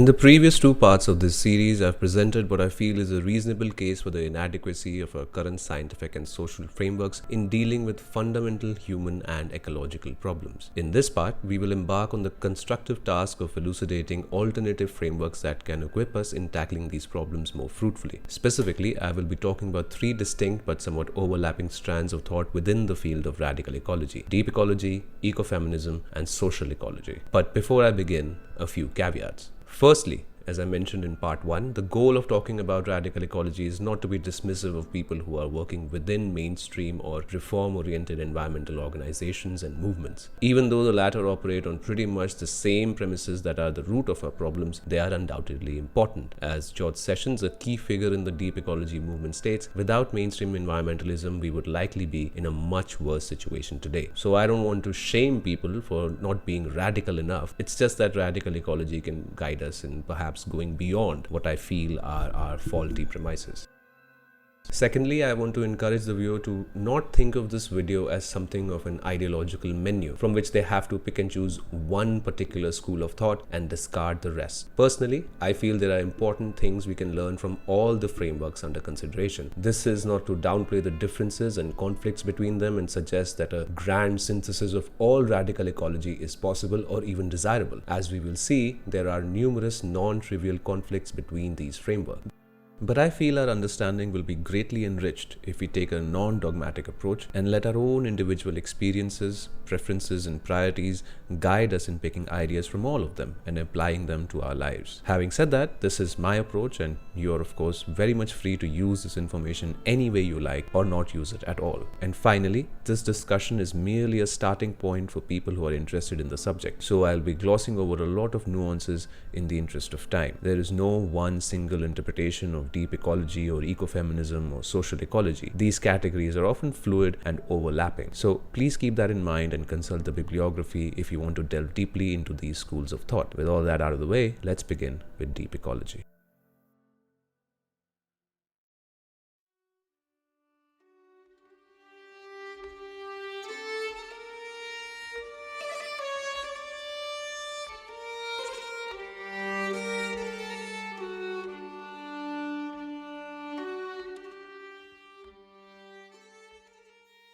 In the previous two parts of this series, I've presented what I feel is a reasonable case for the inadequacy of our current scientific and social frameworks in dealing with fundamental human and ecological problems. In this part, we will embark on the constructive task of elucidating alternative frameworks that can equip us in tackling these problems more fruitfully. Specifically, I will be talking about three distinct but somewhat overlapping strands of thought within the field of radical ecology: deep ecology, ecofeminism, and social ecology. But before I begin, a few caveats. Firstly, as I mentioned in part 1, the goal of talking about radical ecology is not to be dismissive of people who are working within mainstream or reform-oriented environmental organizations and movements. Even though the latter operate on pretty much the same premises that are the root of our problems, they are undoubtedly important. As George Sessions, a key figure in the deep ecology movement, states, without mainstream environmentalism, we would likely be in a much worse situation today. So I don't want to shame people for not being radical enough. It's just that radical ecology can guide us in perhaps going beyond what I feel are our faulty premises. Secondly, I want to encourage the viewer to not think of this video as something of an ideological menu from which they have to pick and choose one particular school of thought and discard the rest. Personally, I feel there are important things we can learn from all the frameworks under consideration. This is not to downplay the differences and conflicts between them and suggest that a grand synthesis of all radical ecology is possible or even desirable. As we will see, there are numerous non-trivial conflicts between these frameworks. But I feel our understanding will be greatly enriched if we take a non-dogmatic approach and let our own individual experiences, preferences, and priorities guide us in picking ideas from all of them and applying them to our lives. Having said that, this is my approach, and you are of course very much free to use this information any way you like or not use it at all. And finally, this discussion is merely a starting point for people who are interested in the subject, so I'll be glossing over a lot of nuances in the interest of time. There is no one single interpretation of deep ecology or ecofeminism or social ecology. These categories are often fluid and overlapping. So please keep that in mind and consult the bibliography if you want to delve deeply into these schools of thought. With all that out of the way, let's begin with deep ecology.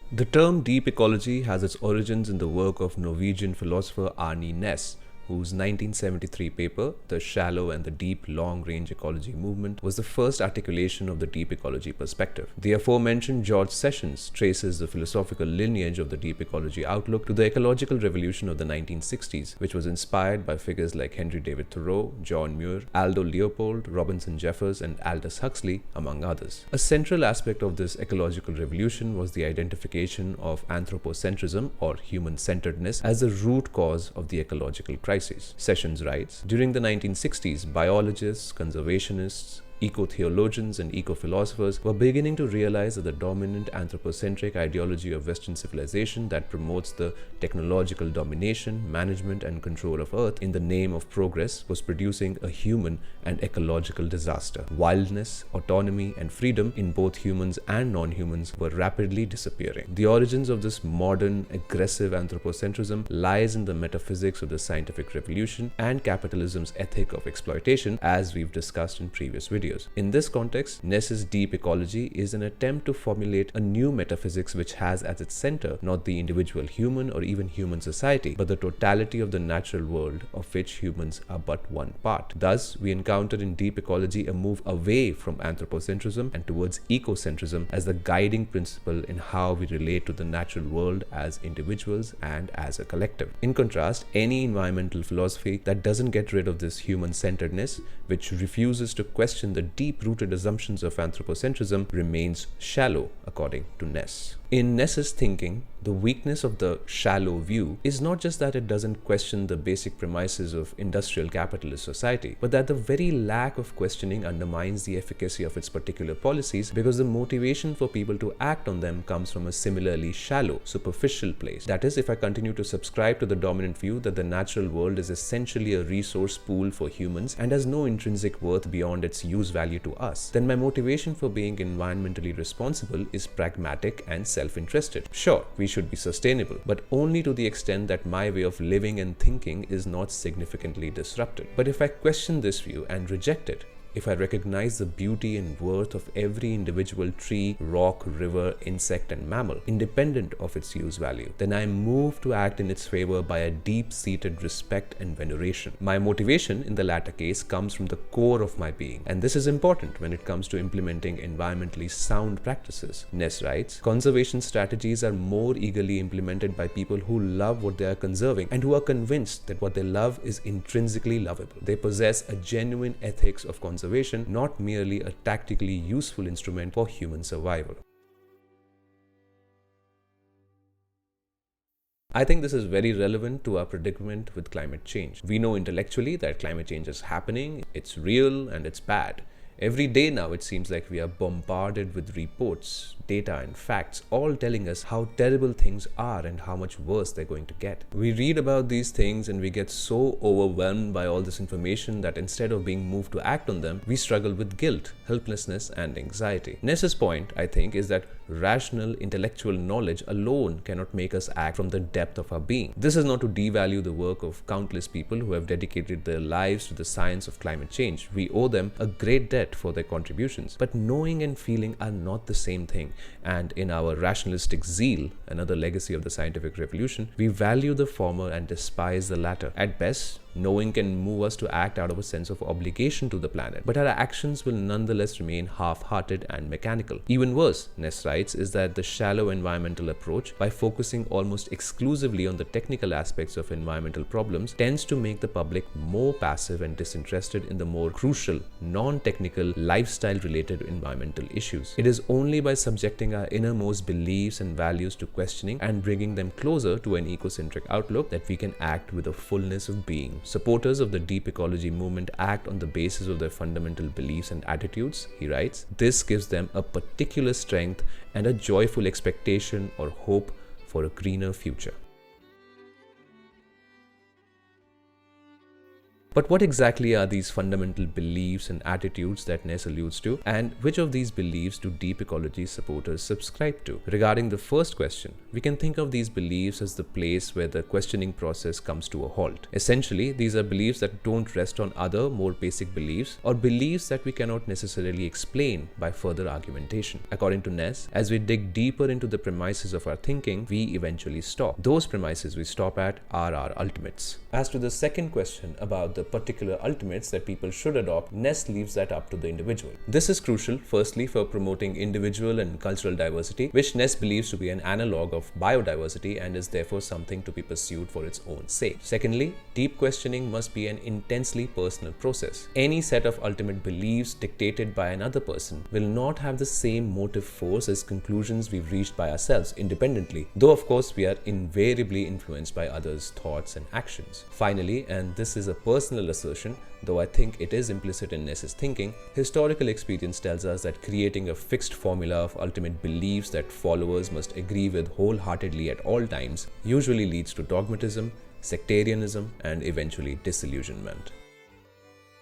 The term deep ecology has its origins in the work of Norwegian philosopher Arne Næss, whose 1973 paper, The Shallow and the Deep Long-Range Ecology Movement, was the first articulation of the deep ecology perspective. The aforementioned George Sessions traces the philosophical lineage of the deep ecology outlook to the ecological revolution of the 1960s, which was inspired by figures like Henry David Thoreau, John Muir, Aldo Leopold, Robinson Jeffers, and Aldous Huxley, among others. A central aspect of this ecological revolution was the identification of anthropocentrism, or human-centeredness, as the root cause of the ecological crisis. Sessions writes, during the 1960s, biologists, conservationists, eco-theologians and eco-philosophers were beginning to realize that the dominant anthropocentric ideology of Western civilization that promotes the technological domination, management, and control of Earth in the name of progress was producing a human and ecological disaster. Wildness, autonomy, and freedom in both humans and non-humans were rapidly disappearing. The origins of this modern, aggressive anthropocentrism lies in the metaphysics of the scientific revolution and capitalism's ethic of exploitation, as we've discussed in previous videos. In this context, Næss's deep ecology is an attempt to formulate a new metaphysics which has as its center not the individual human or even human society, but the totality of the natural world of which humans are but one part. Thus, we encounter in deep ecology a move away from anthropocentrism and towards ecocentrism as the guiding principle in how we relate to the natural world as individuals and as a collective. In contrast, any environmental philosophy that doesn't get rid of this human-centeredness, which refuses to question the deep-rooted assumptions of anthropocentrism, remains shallow, according to Næss. In Næss's thinking, the weakness of the shallow view is not just that it doesn't question the basic premises of industrial capitalist society, but that the very lack of questioning undermines the efficacy of its particular policies because the motivation for people to act on them comes from a similarly shallow, superficial place. That is, if I continue to subscribe to the dominant view that the natural world is essentially a resource pool for humans and has no intrinsic worth beyond its use value to us, then my motivation for being environmentally responsible is pragmatic and self-interested. Sure, we should be sustainable, but only to the extent that my way of living and thinking is not significantly disrupted. But if I question this view and reject it, if I recognize the beauty and worth of every individual tree, rock, river, insect, and mammal, independent of its use value, then I am moved to act in its favor by a deep-seated respect and veneration. My motivation in the latter case comes from the core of my being, and this is important when it comes to implementing environmentally sound practices. Ness writes, conservation strategies are more eagerly implemented by people who love what they are conserving and who are convinced that what they love is intrinsically lovable. They possess a genuine ethics of conservation, not merely a tactically useful instrument for human survival. I think this is very relevant to our predicament with climate change. We know intellectually that climate change is happening, it's real, and it's bad. Every day now it seems like we are bombarded with reports, data and facts, all telling us how terrible things are and how much worse they're going to get. We read about these things and we get so overwhelmed by all this information that instead of being moved to act on them, we struggle with guilt, helplessness and anxiety. Ness's point, I think, is that rational intellectual knowledge alone cannot make us act from the depth of our being. This is not to devalue the work of countless people who have dedicated their lives to the science of climate change. We owe them a great debt for their contributions, but knowing and feeling are not the same thing, and in our rationalistic zeal, another legacy of the scientific revolution, we value the former and despise the latter. At best, knowing can move us to act out of a sense of obligation to the planet, but our actions will nonetheless remain half-hearted and mechanical. Even worse, Ness writes, is that the shallow environmental approach, by focusing almost exclusively on the technical aspects of environmental problems, tends to make the public more passive and disinterested in the more crucial, non-technical, lifestyle-related environmental issues. It is only by subjecting our innermost beliefs and values to questioning and bringing them closer to an ecocentric outlook that we can act with a fullness of being. Supporters of the deep ecology movement act on the basis of their fundamental beliefs and attitudes, he writes. This gives them a particular strength and a joyful expectation or hope for a greener future. But what exactly are these fundamental beliefs and attitudes that Ness alludes to, and which of these beliefs do deep ecology supporters subscribe to? Regarding the first question, we can think of these beliefs as the place where the questioning process comes to a halt. Essentially, these are beliefs that don't rest on other, more basic beliefs, or beliefs that we cannot necessarily explain by further argumentation. According to Ness, as we dig deeper into the premises of our thinking, we eventually stop. Those premises we stop at are our ultimates. As to the second question about the particular ultimates that people should adopt, Ness leaves that up to the individual. This is crucial, firstly, for promoting individual and cultural diversity, which Ness believes to be an analog of biodiversity and is therefore something to be pursued for its own sake. Secondly, deep questioning must be an intensely personal process. Any set of ultimate beliefs dictated by another person will not have the same motive force as conclusions we've reached by ourselves independently, though of course we are invariably influenced by others' thoughts and actions. Finally, and this is a personal assertion, though I think it is implicit in Ness's thinking, historical experience tells us that creating a fixed formula of ultimate beliefs that followers must agree with wholeheartedly at all times usually leads to dogmatism, sectarianism, and eventually disillusionment.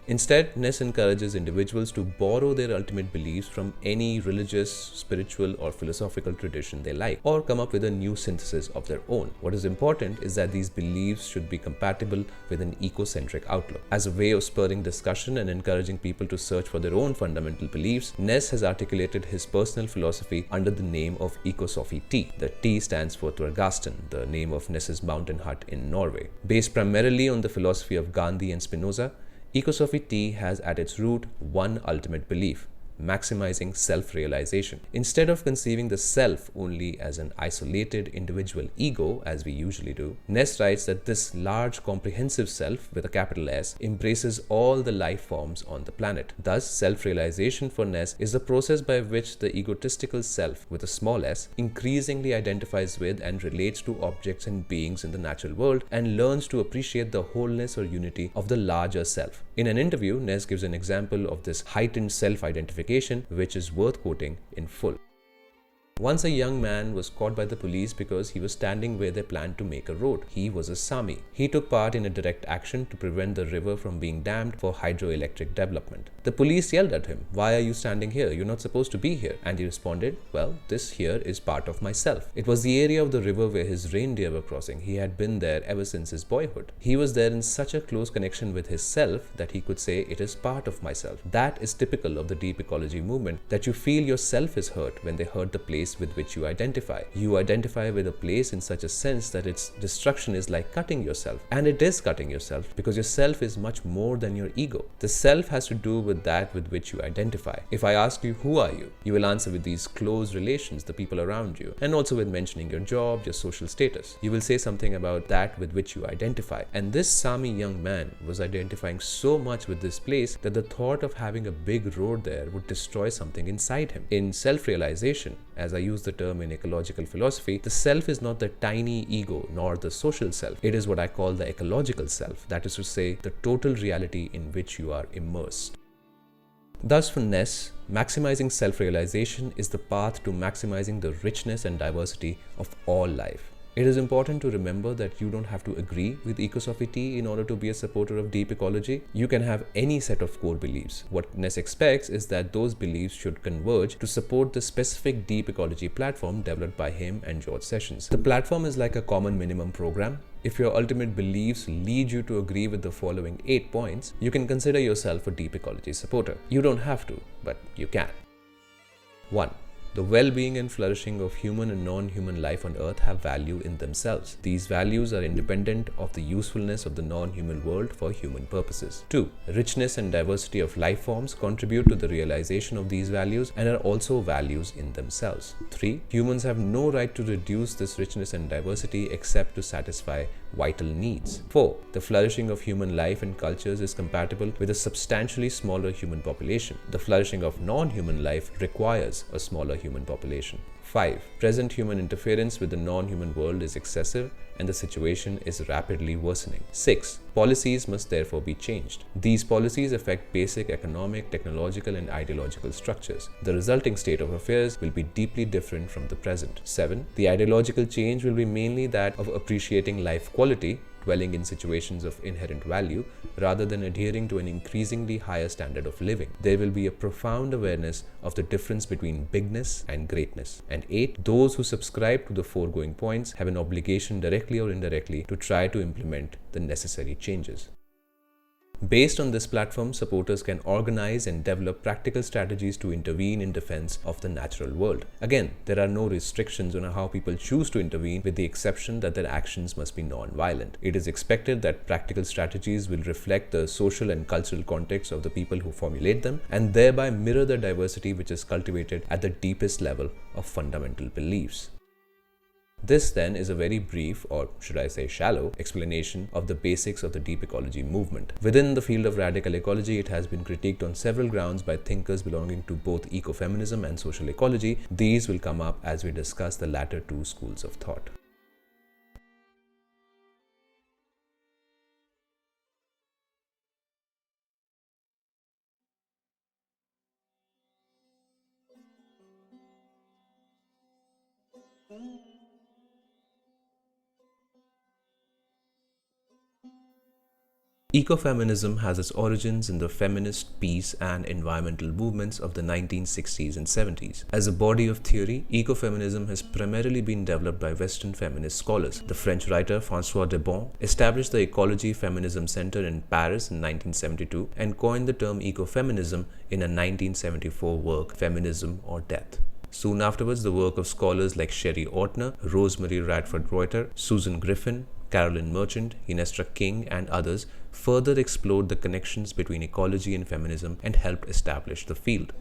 Instead, Ness encourages individuals to borrow their ultimate beliefs from any religious, spiritual, or philosophical tradition they like, or come up with a new synthesis of their own. What is important is that these beliefs should be compatible with an ecocentric outlook. As a way of spurring discussion and encouraging people to search for their own fundamental beliefs, Ness has articulated his personal philosophy under the name of Ecosophy Tea. The T stands for Tvergasten, the name of Ness's mountain hut in Norway. Based primarily on the philosophy of Gandhi and Spinoza, Ecosophy Tea has at its root one ultimate belief: maximizing self-realization. Instead of conceiving the self only as an isolated individual ego, as we usually do, Ness writes that this large comprehensive self, with a capital S, embraces all the life forms on the planet. Thus, self-realization for Ness is the process by which the egotistical self, with a small s, increasingly identifies with and relates to objects and beings in the natural world and learns to appreciate the wholeness or unity of the larger self. In an interview, Ness gives an example of this heightened self-identification, which is worth quoting in full. Once a young man was caught by the police because he was standing where they planned to make a road. He was a Sami. He took part in a direct action to prevent the river from being dammed for hydroelectric development. The police yelled at him, "Why are you standing here? You're not supposed to be here." And he responded, "Well, this here is part of myself." It was the area of the river where his reindeer were crossing. He had been there ever since his boyhood. He was there in such a close connection with his self that he could say, "It is part of myself." That is typical of the deep ecology movement, that you feel yourself is hurt when they hurt the place with which you identify. You identify with a place in such a sense that its destruction is like cutting yourself. And it is cutting yourself because your self is much more than your ego. The self has to do with that with which you identify. If I ask you, "Who are you?" you will answer with these close relations, the people around you, and also with mentioning your job, your social status. You will say something about that with which you identify. And this Sami young man was identifying so much with this place that the thought of having a big road there would destroy something inside him. In self-realization, as I use the term in ecological philosophy, the self is not the tiny ego nor the social self. It is what I call the ecological self, that is to say, the total reality in which you are immersed. Thus, for Ness, maximizing self-realization is the path to maximizing the richness and diversity of all life. It is important to remember that you don't have to agree with Ecosophy Tea in order to be a supporter of deep ecology. You can have any set of core beliefs. What Ness expects is that those beliefs should converge to support the specific deep ecology platform developed by him and George Sessions. The platform is like a common minimum program. If your ultimate beliefs lead you to agree with the following 8 points, you can consider yourself a deep ecology supporter. You don't have to, but you can. 1. The well-being and flourishing of human and non-human life on Earth have value in themselves. These values are independent of the usefulness of the non-human world for human purposes. 2. Richness and diversity of life forms contribute to the realization of these values and are also values in themselves. 3. Humans have no right to reduce this richness and diversity except to satisfy vital needs. 4. The flourishing of human life and cultures is compatible with a substantially smaller human population. The flourishing of non-human life requires a smaller human population. 5. Present human interference with the non-human world is excessive and the situation is rapidly worsening. 6. Policies must therefore be changed. These policies affect basic economic, technological, and ideological structures. The resulting state of affairs will be deeply different from the present. 7. The ideological change will be mainly that of appreciating life quality, dwelling in situations of inherent value, rather than adhering to an increasingly higher standard of living. There will be a profound awareness of the difference between bigness and greatness. And 8. Those who subscribe to the foregoing points have an obligation, directly or indirectly, to try to implement the necessary changes. Based on this platform, supporters can organize and develop practical strategies to intervene in defense of the natural world. Again, there are no restrictions on how people choose to intervene, with the exception that their actions must be non-violent. It is expected that practical strategies will reflect the social and cultural context of the people who formulate them, and thereby mirror the diversity which is cultivated at the deepest level of fundamental beliefs. This then is a very brief, or should I say shallow, explanation of the basics of the deep ecology movement. Within the field of radical ecology, it has been critiqued on several grounds by thinkers belonging to both ecofeminism and social ecology. These will come up as we discuss the latter two schools of thought. Ecofeminism has its origins in the feminist, peace, and environmental movements of the 1960s and 70s. As a body of theory, ecofeminism has primarily been developed by Western feminist scholars. The French writer François Debon established the Ecology Feminism Center in Paris in 1972 and coined the term ecofeminism in a 1974 work, Feminism or Death. Soon afterwards, the work of scholars like Sherry Ortner, Rosemary Radford Reuter, Susan Griffin, Carolyn Merchant, Inestra King, and others further explored the connections between ecology and feminism and helped establish the field.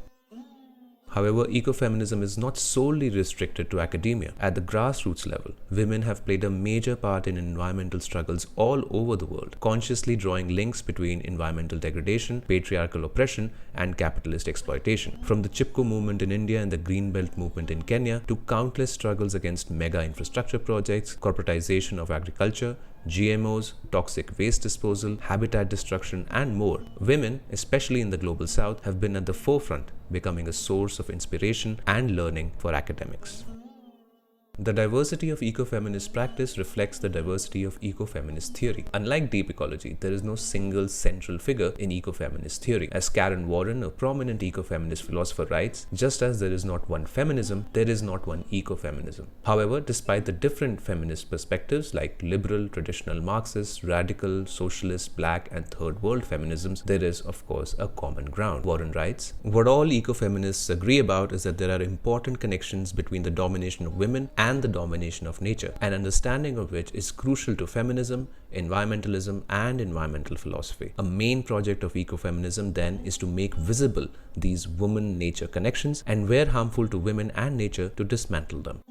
However, ecofeminism is not solely restricted to academia. At the grassroots level, women have played a major part in environmental struggles all over the world, consciously drawing links between environmental degradation, patriarchal oppression, and capitalist exploitation. From the Chipko movement in India and the Green Belt movement in Kenya to countless struggles against mega infrastructure projects, corporatization of agriculture, GMOs, toxic waste disposal, habitat destruction, and more, women, especially in the global south, have been at the forefront, becoming a source of inspiration and learning for academics. The diversity of ecofeminist practice reflects the diversity of ecofeminist theory. Unlike deep ecology, there is no single central figure in ecofeminist theory. As Karen Warren, a prominent ecofeminist philosopher, writes, just as there is not one feminism, there is not one ecofeminism. However, despite the different feminist perspectives like liberal, traditional Marxist, radical, socialist, black, and third world feminisms, there is, of course, a common ground. Warren writes, what all ecofeminists agree about is that there are important connections between the domination of women and the domination of nature, an understanding of which is crucial to feminism, environmentalism, and environmental philosophy. A main project of ecofeminism then is to make visible these woman-nature connections and, where harmful to women and nature, to dismantle them.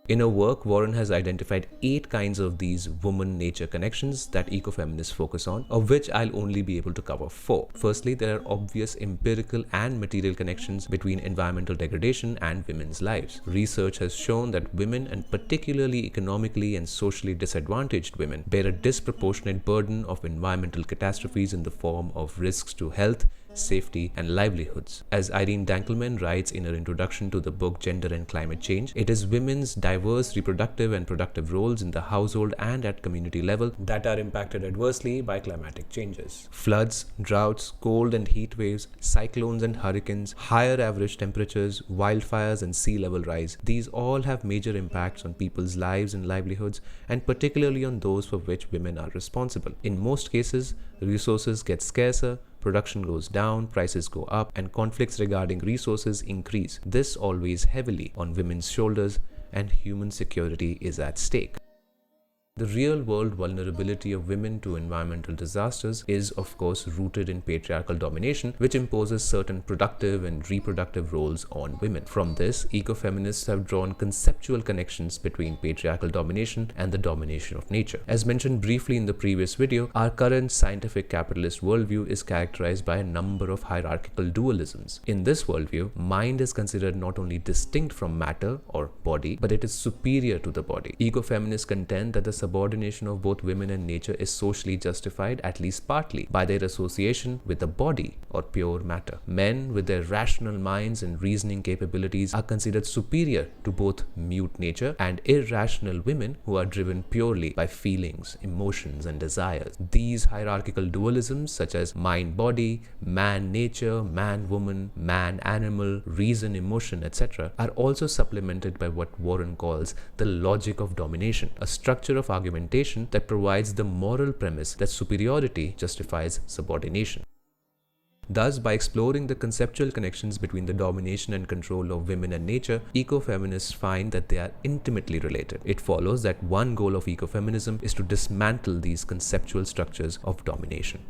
In her work, Warren has identified 8 kinds of these woman-nature connections that ecofeminists focus on, of which I'll only be able to cover 4. Firstly, there are obvious empirical and material connections between environmental degradation and women's lives. Research has shown that women, and particularly economically and socially disadvantaged women, bear a disproportionate burden of environmental catastrophes in the form of risks to health, safety, and livelihoods. As Irene Dankelman writes in her introduction to the book Gender and Climate Change, it is women's diverse reproductive and productive roles in the household and at community level that are impacted adversely by climatic changes. Floods, droughts, cold and heat waves, cyclones and hurricanes, higher average temperatures, wildfires, and sea level rise, these all have major impacts on people's lives and livelihoods, and particularly on those for which women are responsible. In most cases, resources get scarcer, production goes down, prices go up, and conflicts regarding resources increase. This always heavily on women's shoulders, and human security is at stake. The real-world vulnerability of women to environmental disasters is, of course, rooted in patriarchal domination, which imposes certain productive and reproductive roles on women. From this, ecofeminists have drawn conceptual connections between patriarchal domination and the domination of nature. As mentioned briefly in the previous video, our current scientific capitalist worldview is characterized by a number of hierarchical dualisms. In this worldview, mind is considered not only distinct from matter or body, but it is superior to the body. Ecofeminists contend that the subordination of both women and nature is socially justified, at least partly, by their association with the body or pure matter. Men with their rational minds and reasoning capabilities are considered superior to both mute nature and irrational women who are driven purely by feelings, emotions, and desires. These hierarchical dualisms, such as mind-body, man-nature, man-woman, man-animal, reason-emotion, etc., are also supplemented by what Warren calls the logic of domination, a structure of argumentation that provides the moral premise that superiority justifies subordination. Thus, by exploring the conceptual connections between the domination and control of women and nature, ecofeminists find that they are intimately related. It follows that one goal of ecofeminism is to dismantle these conceptual structures of domination.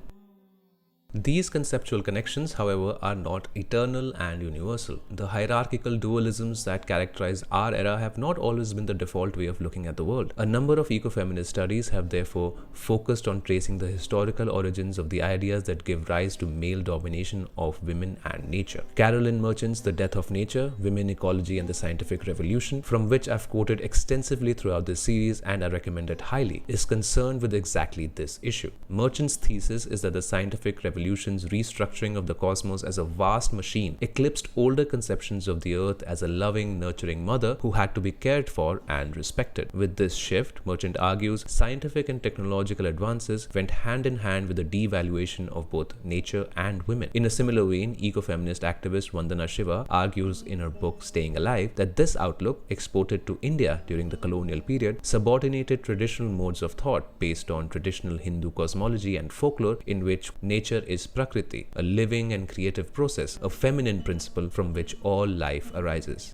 These conceptual connections, however, are not eternal and universal. The hierarchical dualisms that characterize our era have not always been the default way of looking at the world. A number of ecofeminist studies have therefore focused on tracing the historical origins of the ideas that give rise to male domination of women and nature. Carolyn Merchant's The Death of Nature, Women, Ecology, and the Scientific Revolution, from which I've quoted extensively throughout this series and I recommend it highly, is concerned with exactly this issue. Merchant's thesis is that the scientific revolution's restructuring of the cosmos as a vast machine eclipsed older conceptions of the earth as a loving, nurturing mother who had to be cared for and respected. With this shift, Merchant argues, scientific and technological advances went hand in hand with the devaluation of both nature and women. In a similar vein, ecofeminist activist Vandana Shiva argues in her book Staying Alive that this outlook, exported to India during the colonial period, subordinated traditional modes of thought based on traditional Hindu cosmology and folklore, in which nature is Prakriti, a living and creative process, a feminine principle from which all life arises.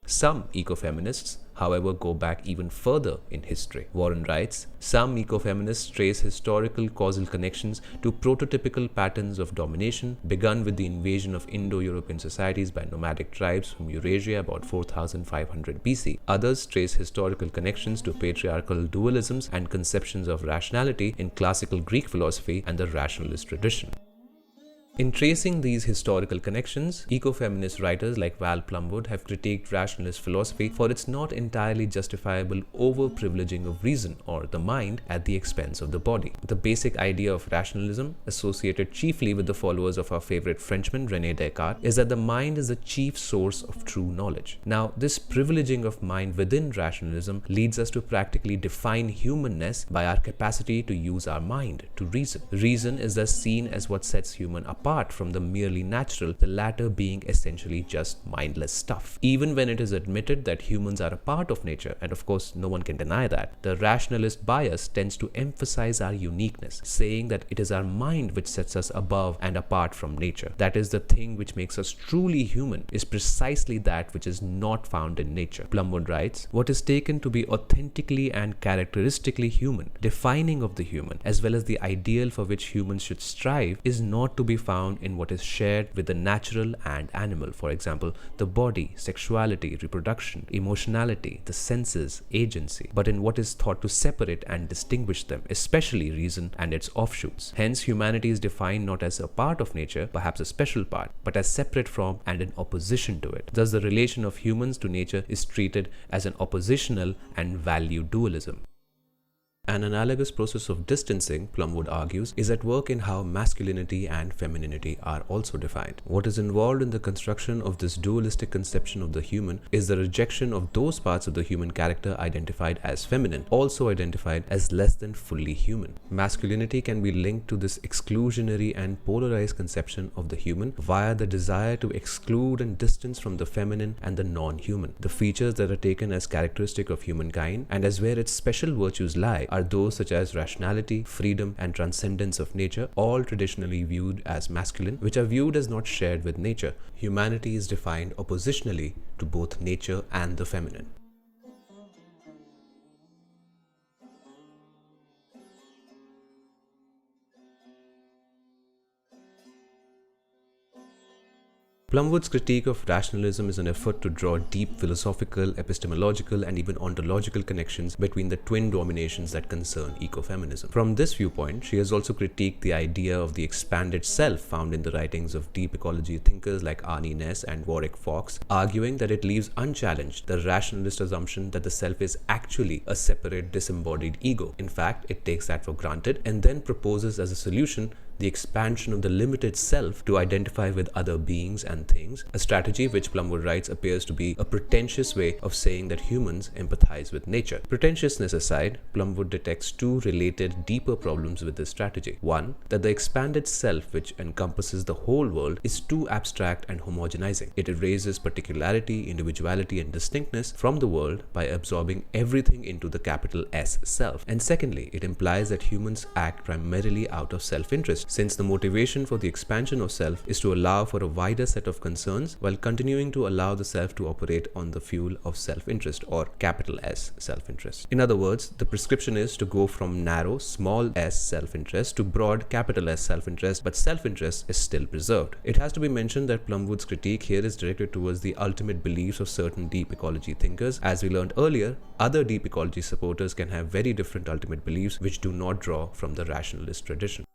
Some ecofeminists, however, go back even further in history. Warren writes, some ecofeminists trace historical causal connections to prototypical patterns of domination begun with the invasion of Indo-European societies by nomadic tribes from Eurasia about 4500 BC. Others trace historical connections to patriarchal dualisms and conceptions of rationality in classical Greek philosophy and the rationalist tradition. In tracing these historical connections, ecofeminist writers like Val Plumwood have critiqued rationalist philosophy for its not entirely justifiable over-privileging of reason or the mind at the expense of the body. The basic idea of rationalism, associated chiefly with the followers of our favorite Frenchman René Descartes, is that the mind is the chief source of true knowledge. Now, this privileging of mind within rationalism leads us to practically define humanness by our capacity to use our mind to reason. Reason is thus seen as what sets human apart from the merely natural, the latter being essentially just mindless stuff. Even when it is admitted that humans are a part of nature, and of course no one can deny that, the rationalist bias tends to emphasize our uniqueness, saying that it is our mind which sets us above and apart from nature. That is, the thing which makes us truly human is precisely that which is not found in nature. Plumwood writes, "What is taken to be authentically and characteristically human, defining of the human, as well as the ideal for which humans should strive, is not to be found in what is shared with the natural and animal, for example, the body, sexuality, reproduction, emotionality, the senses, agency, but in what is thought to separate and distinguish them, especially reason and its offshoots. Hence, humanity is defined not as a part of nature, perhaps a special part, but as separate from and in opposition to it. Thus, the relation of humans to nature is treated as an oppositional and value dualism." An analogous process of distancing, Plumwood argues, is at work in how masculinity and femininity are also defined. What is involved in the construction of this dualistic conception of the human is the rejection of those parts of the human character identified as feminine, also identified as less than fully human. Masculinity can be linked to this exclusionary and polarized conception of the human via the desire to exclude and distance from the feminine and the non-human. The features that are taken as characteristic of humankind and as where its special virtues lie are those such as rationality, freedom, and transcendence of nature, all traditionally viewed as masculine, which are viewed as not shared with nature. Humanity is defined oppositionally to both nature and the feminine. Plumwood's critique of rationalism is an effort to draw deep philosophical, epistemological, and even ontological connections between the twin dominations that concern ecofeminism. From this viewpoint, she has also critiqued the idea of the expanded self found in the writings of deep ecology thinkers like Arnie Ness and Warwick Fox, arguing that it leaves unchallenged the rationalist assumption that the self is actually a separate, disembodied ego. In fact, it takes that for granted and then proposes as a solution the expansion of the limited self to identify with other beings and things, a strategy which Plumwood writes appears to be a pretentious way of saying that humans empathize with nature. Pretentiousness aside, Plumwood detects two related, deeper problems with this strategy. One, that the expanded self, which encompasses the whole world, is too abstract and homogenizing. It erases particularity, individuality, and distinctness from the world by absorbing everything into the capital S self. And secondly, it implies that humans act primarily out of self-interest, since the motivation for the expansion of self is to allow for a wider set of concerns while continuing to allow the self to operate on the fuel of self-interest, or capital S self-interest. In other words, the prescription is to go from narrow small s self-interest to broad capital S self-interest, but self-interest is still preserved. It has to be mentioned that Plumwood's critique here is directed towards the ultimate beliefs of certain deep ecology thinkers. As we learned earlier, other deep ecology supporters can have very different ultimate beliefs which do not draw from the rationalist tradition.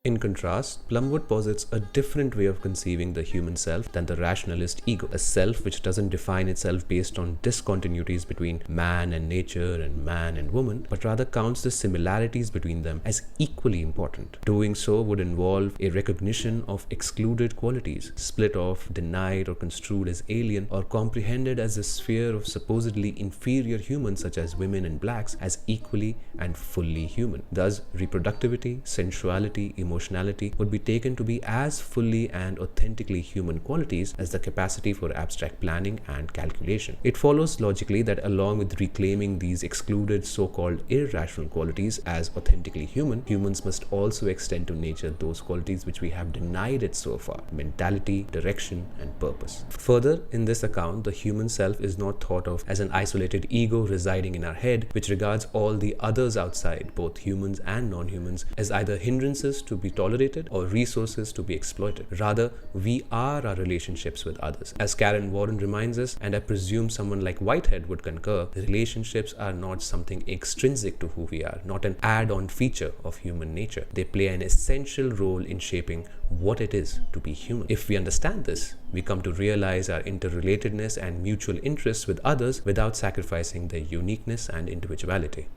In contrast, Plumwood posits a different way of conceiving the human self than the rationalist ego, a self which doesn't define itself based on discontinuities between man and nature and man and woman, but rather counts the similarities between them as equally important. Doing so would involve a recognition of excluded qualities, split off, denied, or construed as alien, or comprehended as a sphere of supposedly inferior humans such as women and blacks as equally and fully human. Thus, reproductivity, sensuality, emotionality would be taken to be as fully and authentically human qualities as the capacity for abstract planning and calculation. It follows logically that along with reclaiming these excluded so-called irrational qualities as authentically human, humans must also extend to nature those qualities which we have denied it so far: mentality, direction, and purpose. Further, in this account, the human self is not thought of as an isolated ego residing in our head, which regards all the others outside, both humans and non-humans, as either hindrances to to be tolerated or resources to be exploited. Rather, we are our relationships with others. As Karen Warren reminds us, and I presume someone like Whitehead would concur, relationships are not something extrinsic to who we are, not an add-on feature of human nature. They play an essential role in shaping what it is to be human. If we understand this, we come to realize our interrelatedness and mutual interests with others without sacrificing their uniqueness and individuality.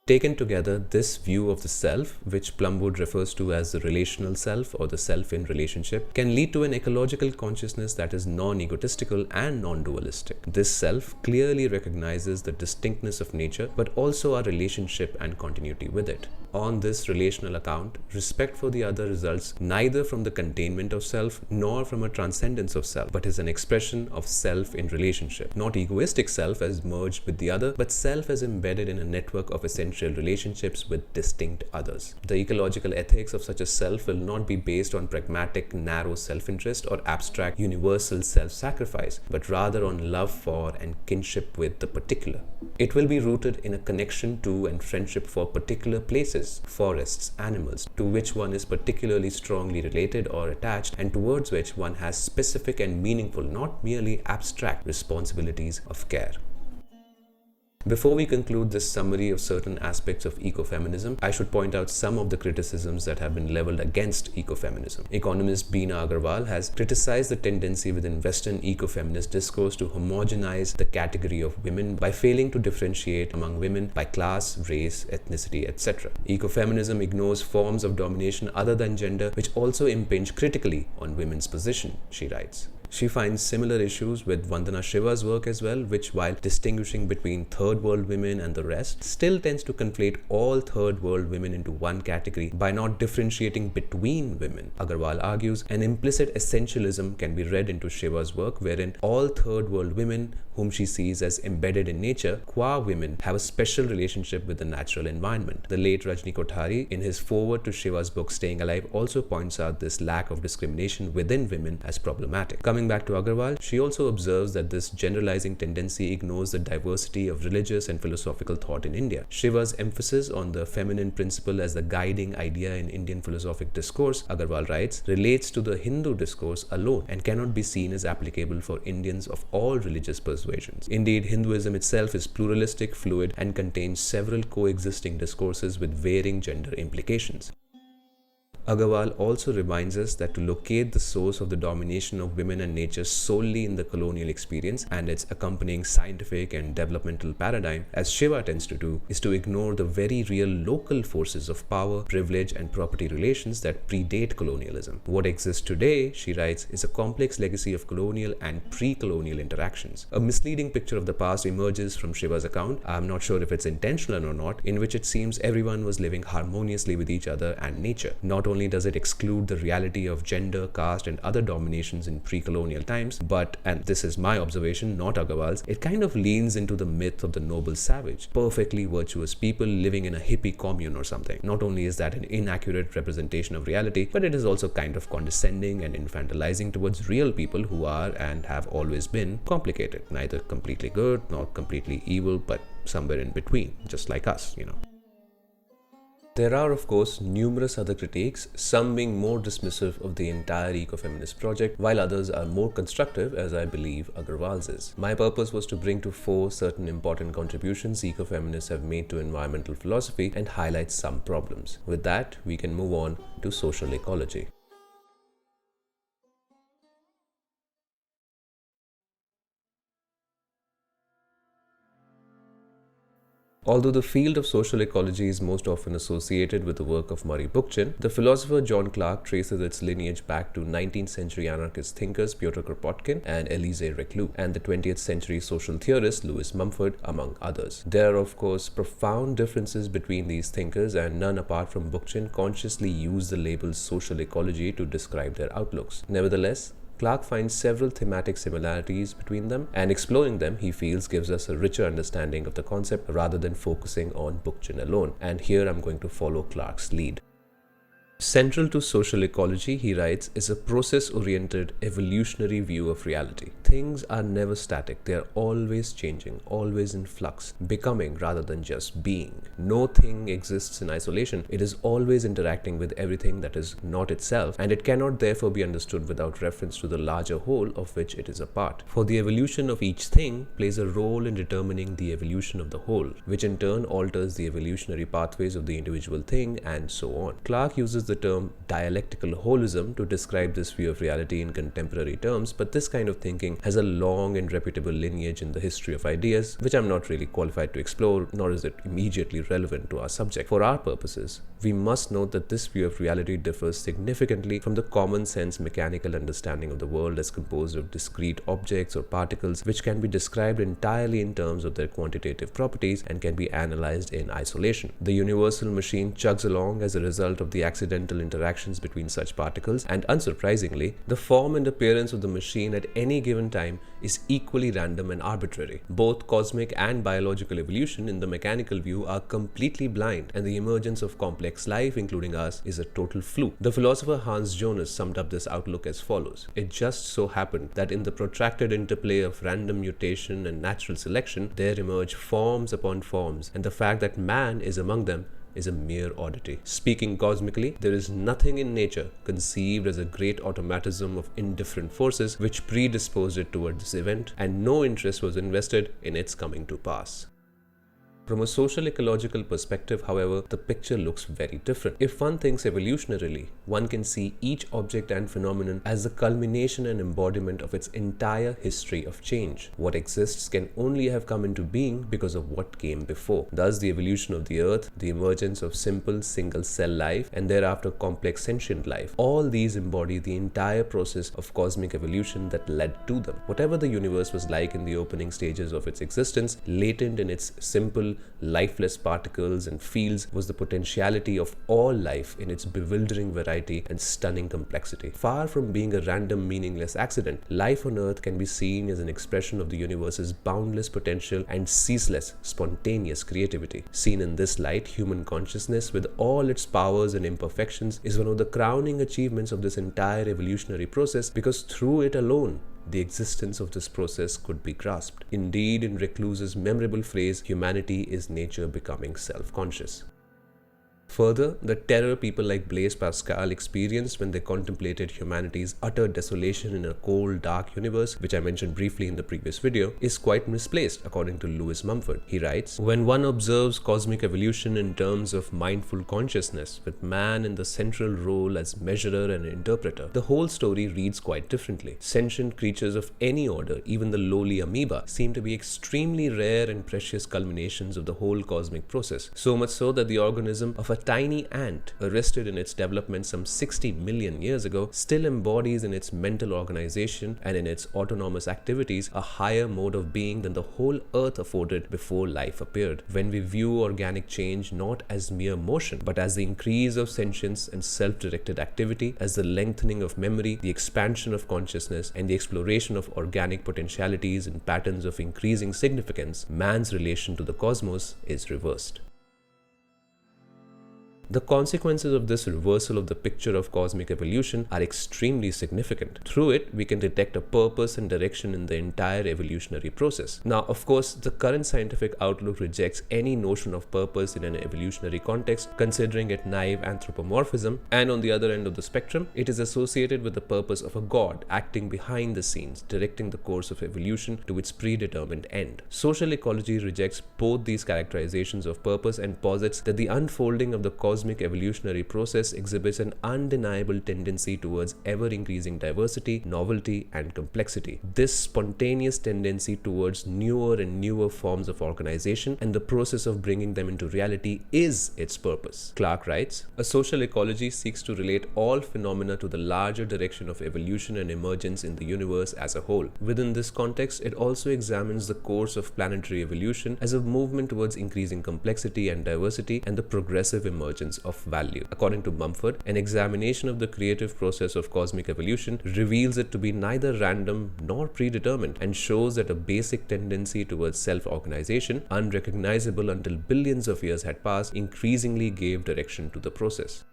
Taken together, this view of the self, which Plumwood refers to as the relational self or the self in relationship, can lead to an ecological consciousness that is non-egotistical and non-dualistic. This self clearly recognizes the distinctness of nature, but also our relationship and continuity with it. On this relational account, respect for the other results neither from the containment of self nor from a transcendence of self, but is an expression of self in relationship. Not egoistic self as merged with the other, but self as embedded in a network of essential relationships with distinct others. The ecological ethics of such a self will not be based on pragmatic, narrow self-interest or abstract, universal self-sacrifice, but rather on love for and kinship with the particular. It will be rooted in a connection to and friendship for particular places, forests, animals, to which one is particularly strongly related or attached, and towards which one has specific and meaningful, not merely abstract, responsibilities of care. Before we conclude this summary of certain aspects of ecofeminism, I should point out some of the criticisms that have been leveled against ecofeminism. Economist Beena Agarwal has criticized the tendency within Western ecofeminist discourse to homogenize the category of women by failing to differentiate among women by class, race, ethnicity, etc. Ecofeminism ignores forms of domination other than gender, which also impinge critically on women's position, she writes. She finds similar issues with Vandana Shiva's work as well, which, while distinguishing between third world women and the rest, still tends to conflate all third world women into one category by not differentiating between women. Agarwal argues an implicit essentialism can be read into Shiva's work, wherein all third world women, whom she sees as embedded in nature, qua women, have a special relationship with the natural environment. The late Rajni Kothari, in his foreword to Shiva's book Staying Alive, also points out this lack of discrimination within women as problematic. Coming back to Agarwal, she also observes that this generalizing tendency ignores the diversity of religious and philosophical thought in India. Shiva's emphasis on the feminine principle as the guiding idea in Indian philosophic discourse, Agarwal writes, relates to the Hindu discourse alone and cannot be seen as applicable for Indians of all religious persuasions. Indeed, Hinduism itself is pluralistic, fluid, and contains several coexisting discourses with varying gender implications. Agarwal also reminds us that to locate the source of the domination of women and nature solely in the colonial experience and its accompanying scientific and developmental paradigm, as Shiva tends to do, is to ignore the very real local forces of power, privilege, and property relations that predate colonialism. What exists today, she writes, is a complex legacy of colonial and pre-colonial interactions. A misleading picture of the past emerges from Shiva's account, I'm not sure if it's intentional or not, in which it seems everyone was living harmoniously with each other and nature. Not only does it exclude the reality of gender, caste, and other dominations in pre-colonial times, but, and this is my observation, not Agarwal's, it kind of leans into the myth of the noble savage, perfectly virtuous people living in a hippie commune or something. Not only is that an inaccurate representation of reality, but it is also kind of condescending and infantilizing towards real people who are and have always been complicated, neither completely good nor completely evil, but somewhere in between, just like us, you know. There are, of course, numerous other critiques, some being more dismissive of the entire ecofeminist project, while others are more constructive, as I believe Agarwal's is. My purpose was to bring to fore certain important contributions ecofeminists have made to environmental philosophy and highlight some problems. With that, we can move on to social ecology. Although the field of social ecology is most often associated with the work of Murray Bookchin, the philosopher John Clarke traces its lineage back to 19th century anarchist thinkers Pyotr Kropotkin and Élisée Reclus, and the 20th century social theorist Lewis Mumford, among others. There are, of course, profound differences between these thinkers, and none apart from Bookchin consciously use the label social ecology to describe their outlooks. Nevertheless, Clarke finds several thematic similarities between them, and exploring them, he feels, gives us a richer understanding of the concept rather than focusing on Bookchin alone. And here I'm going to follow Clarke's lead. Central to social ecology, he writes, is a process-oriented evolutionary view of reality. Things are never static, they are always changing, always in flux, becoming rather than just being. No thing exists in isolation, it is always interacting with everything that is not itself, and it cannot therefore be understood without reference to the larger whole of which it is a part. For the evolution of each thing plays a role in determining the evolution of the whole, which in turn alters the evolutionary pathways of the individual thing, and so on. Clarke uses the term dialectical holism to describe this view of reality in contemporary terms, but this kind of thinking has a long and reputable lineage in the history of ideas, which I'm not really qualified to explore, nor is it immediately relevant to our subject. For our purposes, we must note that this view of reality differs significantly from the common sense mechanical understanding of the world as composed of discrete objects or particles, which can be described entirely in terms of their quantitative properties and can be analyzed in isolation. The universal machine chugs along as a result of the accidental interactions between such particles, and unsurprisingly, the form and appearance of the machine at any given time is equally random and arbitrary. Both cosmic and biological evolution in the mechanical view are completely blind, and the emergence of complex life, including us, is a total fluke. The philosopher Hans Jonas summed up this outlook as follows: "It just so happened that in the protracted interplay of random mutation and natural selection, there emerge forms upon forms, and the fact that man is among them is a mere oddity." Speaking cosmically, there is nothing in nature conceived as a great automatism of indifferent forces which predisposed it toward this event, and no interest was invested in its coming to pass. From a social ecological perspective, however, the picture looks very different. If one thinks evolutionarily, one can see each object and phenomenon as the culmination and embodiment of its entire history of change. What exists can only have come into being because of what came before. Thus, the evolution of the earth, the emergence of simple single-cell life, and thereafter complex sentient life, all these embody the entire process of cosmic evolution that led to them. Whatever the universe was like in the opening stages of its existence, latent in its simple, lifeless particles and fields, was the potentiality of all life in its bewildering variety and stunning complexity. Far from being a random, meaningless accident, life on Earth can be seen as an expression of the universe's boundless potential and ceaseless, spontaneous creativity. Seen in this light, human consciousness, with all its powers and imperfections, is one of the crowning achievements of this entire evolutionary process, because through it alone, the existence of this process could be grasped. Indeed, in Recluse's memorable phrase, humanity is nature becoming self-conscious. Further, the terror people like Blaise Pascal experienced when they contemplated humanity's utter desolation in a cold, dark universe, which I mentioned briefly in the previous video, is quite misplaced, according to Lewis Mumford. He writes, "When one observes cosmic evolution in terms of mindful consciousness, with man in the central role as measurer and interpreter, the whole story reads quite differently. Sentient creatures of any order, even the lowly amoeba, seem to be extremely rare and precious culminations of the whole cosmic process, so much so that the organism of a tiny ant, arrested in its development some 60 million years ago, still embodies in its mental organization and in its autonomous activities a higher mode of being than the whole earth afforded before life appeared. When we view organic change not as mere motion, but as the increase of sentience and self-directed activity, as the lengthening of memory, the expansion of consciousness, and the exploration of organic potentialities in patterns of increasing significance, man's relation to the cosmos is reversed." The consequences of this reversal of the picture of cosmic evolution are extremely significant. Through it, we can detect a purpose and direction in the entire evolutionary process. Now, of course, the current scientific outlook rejects any notion of purpose in an evolutionary context, considering it naive anthropomorphism, and on the other end of the spectrum, it is associated with the purpose of a god acting behind the scenes, directing the course of evolution to its predetermined end. Social ecology rejects both these characterizations of purpose and posits that the unfolding of the cosmic evolutionary process exhibits an undeniable tendency towards ever-increasing diversity, novelty, and complexity. This spontaneous tendency towards newer and newer forms of organization and the process of bringing them into reality is its purpose. Clarke writes, "A social ecology seeks to relate all phenomena to the larger direction of evolution and emergence in the universe as a whole. Within this context, it also examines the course of planetary evolution as a movement towards increasing complexity and diversity and the progressive emergence of value." According to Mumford, an examination of the creative process of cosmic evolution reveals it to be neither random nor predetermined, and shows that a basic tendency towards self-organization, unrecognizable until billions of years had passed, increasingly gave direction to the process.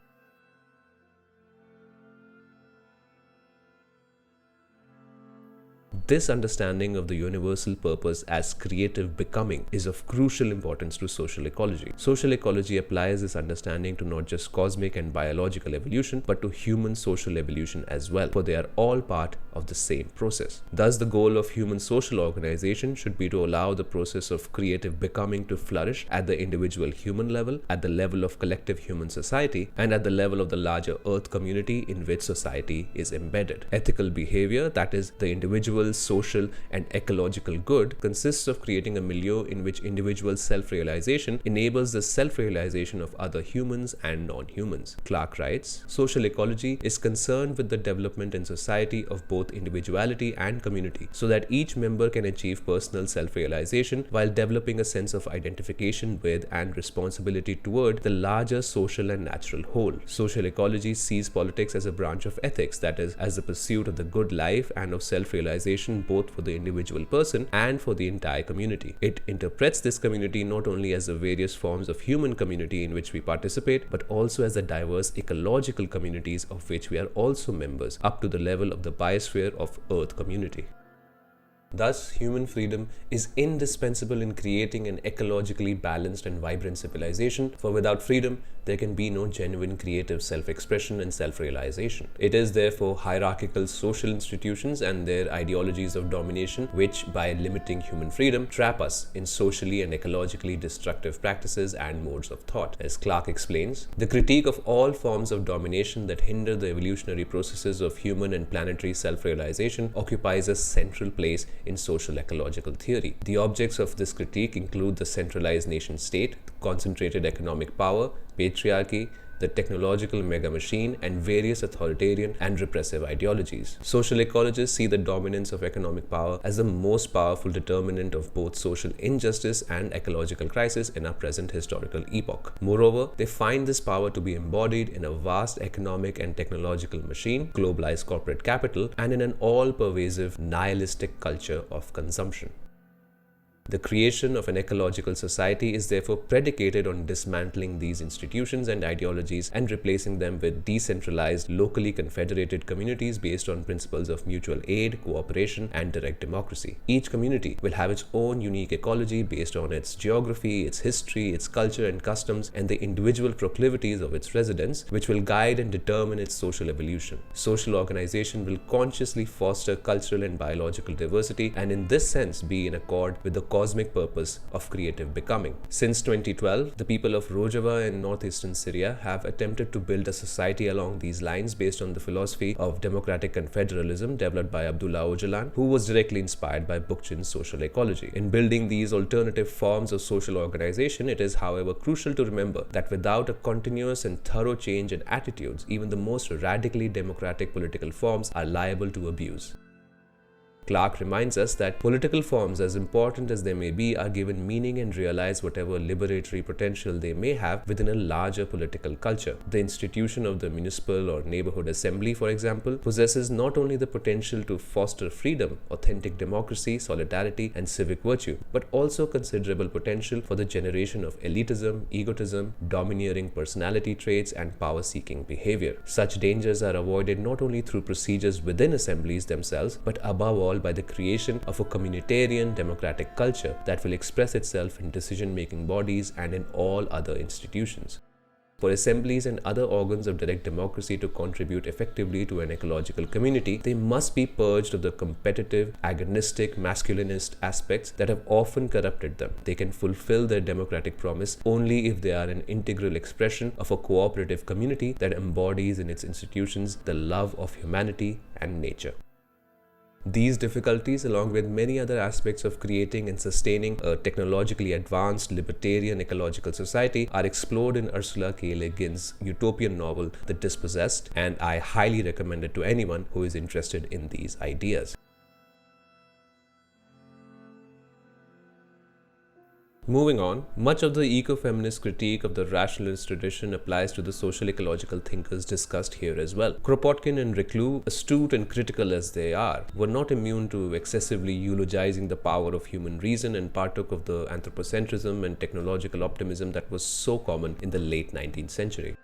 This understanding of the universal purpose as creative becoming is of crucial importance to social ecology. Social ecology applies this understanding to not just cosmic and biological evolution, but to human social evolution as well, for they are all part of the same process. Thus, the goal of human social organization should be to allow the process of creative becoming to flourish at the individual human level, at the level of collective human society, and at the level of the larger earth community in which society is embedded. Ethical behavior, that is, the individual's social and ecological good, consists of creating a milieu in which individual self-realization enables the self-realization of other humans and non-humans. Clark writes, social ecology is concerned with the development in society of both individuality and community, so that each member can achieve personal self-realization while developing a sense of identification with and responsibility toward the larger social and natural whole. Social ecology sees politics as a branch of ethics, that is, as the pursuit of the good life and of self-realization both for the individual person and for the entire community. It interprets this community not only as the various forms of human community in which we participate, but also as the diverse ecological communities of which we are also members, up to the level of the biosphere of Earth community. Thus, human freedom is indispensable in creating an ecologically balanced and vibrant civilization, for without freedom, there can be no genuine creative self-expression and self-realization. It is therefore hierarchical social institutions and their ideologies of domination which, by limiting human freedom, trap us in socially and ecologically destructive practices and modes of thought. As Clark explains, the critique of all forms of domination that hinder the evolutionary processes of human and planetary self-realization occupies a central place in social ecological theory. The objects of this critique include the centralized nation state, concentrated economic power, patriarchy, the technological mega machine, and various authoritarian and repressive ideologies. Social ecologists see the dominance of economic power as the most powerful determinant of both social injustice and ecological crisis in our present historical epoch. Moreover, they find this power to be embodied in a vast economic and technological machine, globalized corporate capital, and in an all-pervasive nihilistic culture of consumption. The creation of an ecological society is therefore predicated on dismantling these institutions and ideologies and replacing them with decentralized, locally confederated communities based on principles of mutual aid, cooperation, and direct democracy. Each community will have its own unique ecology based on its geography, its history, its culture and customs, and the individual proclivities of its residents, which will guide and determine its social evolution. Social organization will consciously foster cultural and biological diversity, and in this sense be in accord with the cosmic purpose of creative becoming. Since 2012, the people of Rojava in northeastern Syria have attempted to build a society along these lines based on the philosophy of democratic confederalism developed by Abdullah Öcalan, who was directly inspired by Bookchin's social ecology. In building these alternative forms of social organization, it is, however, crucial to remember that without a continuous and thorough change in attitudes, even the most radically democratic political forms are liable to abuse. Clark reminds us that political forms, as important as they may be, are given meaning and realize whatever liberatory potential they may have within a larger political culture. The institution of the municipal or neighborhood assembly, for example, possesses not only the potential to foster freedom, authentic democracy, solidarity, and civic virtue, but also considerable potential for the generation of elitism, egotism, domineering personality traits, and power-seeking behavior. Such dangers are avoided not only through procedures within assemblies themselves, but above all by the creation of a communitarian democratic culture that will express itself in decision-making bodies and in all other institutions. For assemblies and other organs of direct democracy to contribute effectively to an ecological community, they must be purged of the competitive, agonistic, masculinist aspects that have often corrupted them. They can fulfill their democratic promise only if they are an integral expression of a cooperative community that embodies in its institutions the love of humanity and nature. These difficulties, along with many other aspects of creating and sustaining a technologically advanced, libertarian ecological society, are explored in Ursula K. Le Guin's utopian novel, The Dispossessed, and I highly recommend it to anyone who is interested in these ideas. Moving on, much of the ecofeminist critique of the rationalist tradition applies to the social ecological thinkers discussed here as well. Kropotkin and Reclus, astute and critical as they are, were not immune to excessively eulogizing the power of human reason and partook of the anthropocentrism and technological optimism that was so common in the late 19th century.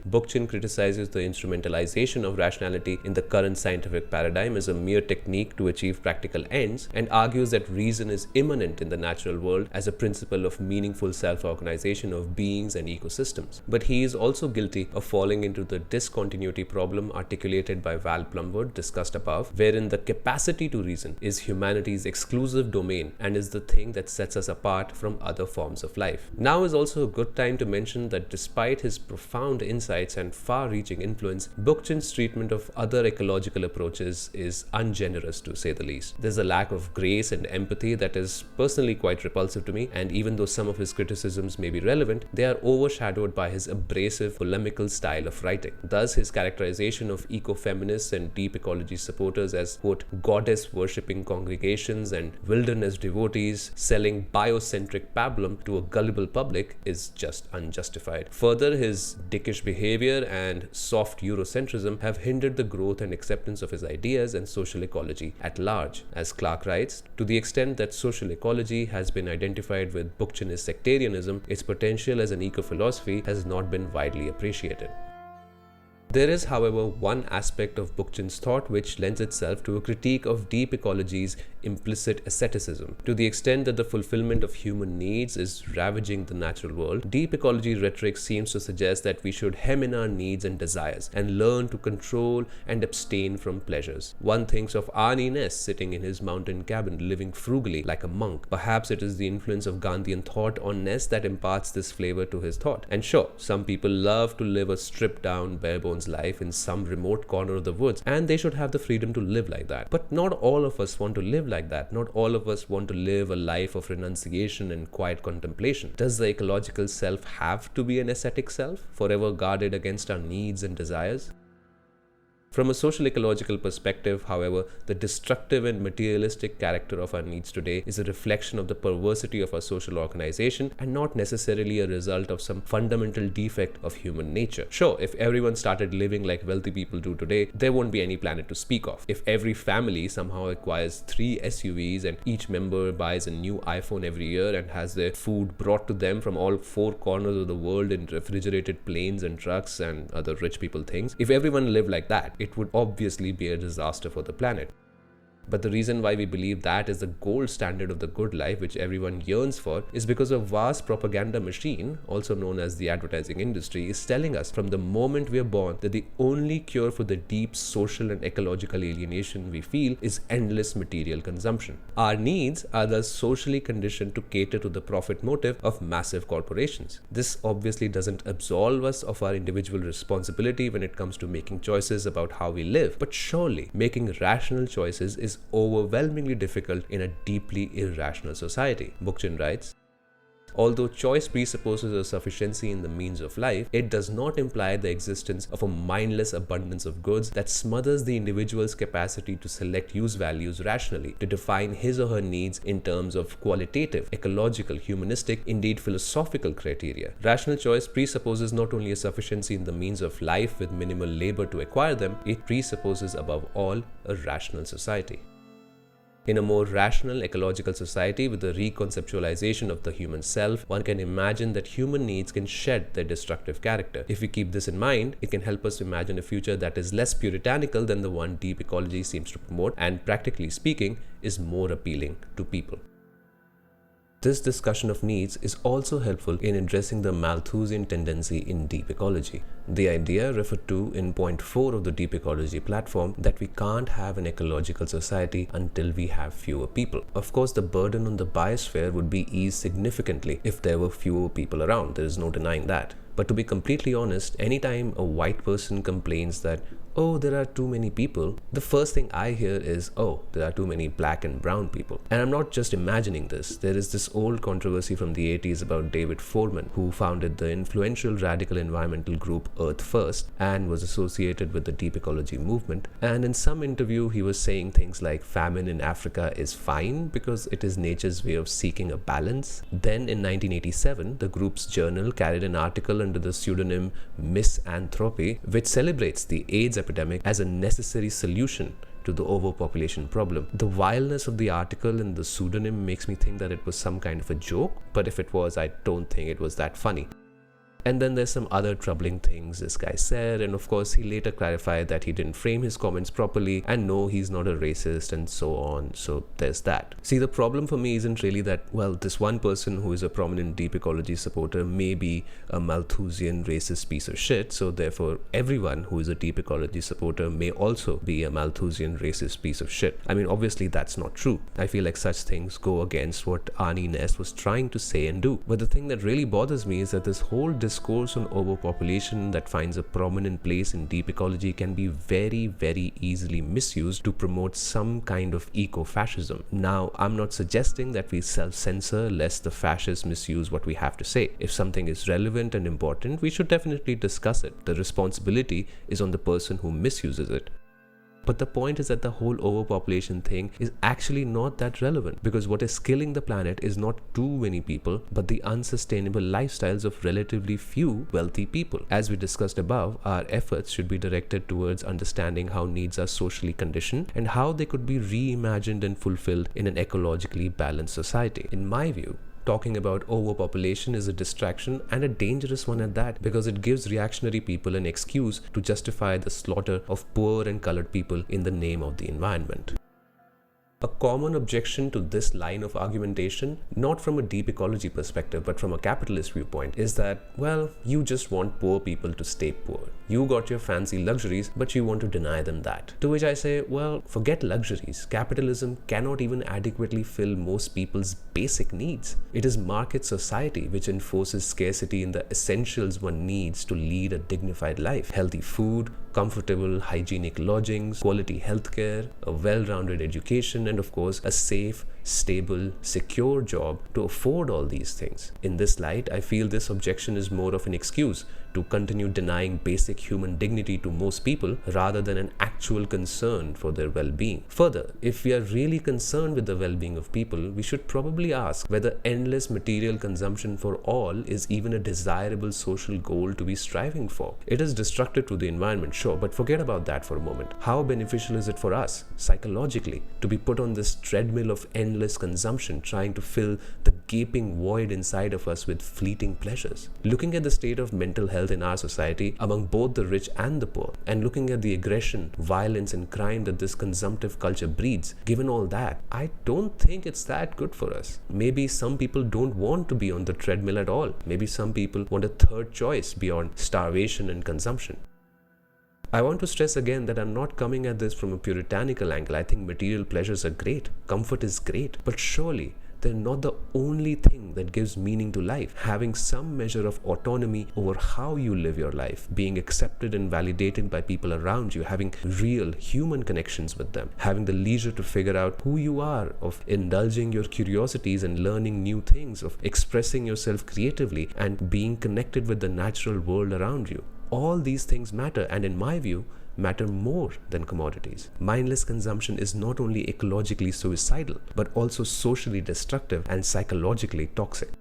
Bookchin criticizes the instrumentalization of rationality in the current scientific paradigm as a mere technique to achieve practical ends, and argues that reason is immanent in the natural world as a principle of meaningful self-organization of beings and ecosystems. But he is also guilty of falling into the discontinuity problem articulated by Val Plumwood, discussed above, wherein the capacity to reason is humanity's exclusive domain and is the thing that sets us apart from other forms of life. Now is also a good time to mention that despite his profound insights and far-reaching influence, Bookchin's treatment of other ecological approaches is ungenerous, to say the least. There's a lack of grace and empathy that is personally quite repulsive to me, and even though some of his criticisms may be relevant, they are overshadowed by his abrasive, polemical style of writing. Thus, his characterization of ecofeminists and deep ecology supporters as, quote, goddess-worshipping congregations and wilderness devotees selling biocentric pablum to a gullible public is just unjustified. Further, his dickish behavior and soft Eurocentrism have hindered the growth and acceptance of his ideas and social ecology at large. As Clark writes, to the extent that social ecology has been identified with Bookchinist sectarianism, its potential as an eco-philosophy has not been widely appreciated. There is, however, one aspect of Bookchin's thought which lends itself to a critique of deep ecology's implicit asceticism. To the extent that the fulfillment of human needs is ravaging the natural world, deep ecology rhetoric seems to suggest that we should hem in our needs and desires and learn to control and abstain from pleasures. One thinks of Arnie Ness sitting in his mountain cabin, living frugally like a monk. Perhaps it is the influence of Gandhian thought on Ness that imparts this flavor to his thought. And sure, some people love to live a stripped-down, bare-bones life in some remote corner of the woods, and they should have the freedom to live like that. But not all of us want to live like that. Not all of us want to live a life of renunciation and quiet contemplation. Does the ecological self have to be an ascetic self, forever guarded against our needs and desires? From a social ecological perspective, however, the destructive and materialistic character of our needs today is a reflection of the perversity of our social organization and not necessarily a result of some fundamental defect of human nature. Sure, if everyone started living like wealthy people do today, there won't be any planet to speak of. If every family somehow acquires 3 SUVs and each member buys a new iPhone every year and has their food brought to them from all 4 corners of the world in refrigerated planes and trucks and other rich people things, if everyone lived like that, it would obviously be a disaster for the planet. But the reason why we believe that is the gold standard of the good life which everyone yearns for is because a vast propaganda machine, also known as the advertising industry, is telling us from the moment we are born that the only cure for the deep social and ecological alienation we feel is endless material consumption. Our needs are thus socially conditioned to cater to the profit motive of massive corporations. This obviously doesn't absolve us of our individual responsibility when it comes to making choices about how we live, but surely making rational choices is overwhelmingly difficult in a deeply irrational society. Bookchin writes, although choice presupposes a sufficiency in the means of life, it does not imply the existence of a mindless abundance of goods that smothers the individual's capacity to select use values rationally, to define his or her needs in terms of qualitative, ecological, humanistic, indeed philosophical criteria. Rational choice presupposes not only a sufficiency in the means of life with minimal labor to acquire them, it presupposes above all a rational society. In a more rational ecological society with the reconceptualization of the human self, one can imagine that human needs can shed their destructive character. If we keep this in mind, it can help us imagine a future that is less puritanical than the one deep ecology seems to promote and, practically speaking, is more appealing to people. This discussion of needs is also helpful in addressing the Malthusian tendency in deep ecology. The idea referred to in point 4 of the deep ecology platform that we can't have an ecological society until we have fewer people. Of course, the burden on the biosphere would be eased significantly if there were fewer people around. There is no denying that. But to be completely honest, anytime a white person complains that, oh, there are too many people, the first thing I hear is, oh, there are too many black and brown people. And I'm not just imagining this. There is this old controversy from the 80s about David Foreman, who founded the influential radical environmental group Earth First and was associated with the deep ecology movement. And in some interview, he was saying things like famine in Africa is fine because it is nature's way of seeking a balance. Then in 1987, the group's journal carried an article under the pseudonym Misanthropy, which celebrates the AIDS epidemic as a necessary solution to the overpopulation problem. The vileness of the article and the pseudonym makes me think that it was some kind of a joke, but if it was, I don't think it was that funny. And then there's some other troubling things this guy said, and of course he later clarified that he didn't frame his comments properly, and no, he's not a racist, and so on. So there's that. See, the problem for me isn't really that, well, this one person who is a prominent deep ecology supporter may be a Malthusian racist piece of shit, so therefore everyone who is a deep ecology supporter may also be a Malthusian racist piece of shit. I mean, obviously that's not true. I feel like such things go against what Arnie Ness was trying to say and do. But the thing that really bothers me is that this whole discourse on overpopulation that finds a prominent place in deep ecology can be very, very easily misused to promote some kind of eco-fascism. Now, I'm not suggesting that we self-censor lest the fascists misuse what we have to say. If something is relevant and important, we should definitely discuss it. The responsibility is on the person who misuses it. But the point is that the whole overpopulation thing is actually not that relevant, because what is killing the planet is not too many people, but the unsustainable lifestyles of relatively few wealthy people. As we discussed above, our efforts should be directed towards understanding how needs are socially conditioned and how they could be reimagined and fulfilled in an ecologically balanced society. In my view, talking about overpopulation is a distraction, and a dangerous one at that, because it gives reactionary people an excuse to justify the slaughter of poor and colored people in the name of the environment. A common objection to this line of argumentation, not from a deep ecology perspective but from a capitalist viewpoint, is that, well, you just want poor people to stay poor. You got your fancy luxuries, but you want to deny them that. To which I say, well, forget luxuries. Capitalism cannot even adequately fill most people's basic needs. It is market society which enforces scarcity in the essentials one needs to lead a dignified life. Healthy food, comfortable, hygienic lodgings, quality healthcare, a well-rounded education, and of course, a safe, stable, secure job to afford all these things. In this light, I feel this objection is more of an excuse to continue denying basic human dignity to most people rather than an actual concern for their well-being. Further, if we are really concerned with the well-being of people, we should probably ask whether endless material consumption for all is even a desirable social goal to be striving for. It is destructive to the environment, sure, but forget about that for a moment. How beneficial is it for us, psychologically, to be put on this treadmill of endless consumption, trying to fill the gaping void inside of us with fleeting pleasures? Looking at the state of mental health in our society among both the rich and the poor, and looking at the aggression, violence and crime that this consumptive culture breeds, given all that, I don't think it's that good for us. Maybe some people don't want to be on the treadmill at all. Maybe some people want a third choice beyond starvation and consumption. I want to stress again that I'm not coming at this from a puritanical angle. I think material pleasures are great, comfort is great, but surely they're not the only thing that gives meaning to life. Having some measure of autonomy over how you live your life, being accepted and validated by people around you, having real human connections with them, having the leisure to figure out who you are, of indulging your curiosities and learning new things, of expressing yourself creatively and being connected with the natural world around you. All these things matter, and in my view, matter more than commodities. Mindless consumption is not only ecologically suicidal, but also socially destructive and psychologically toxic.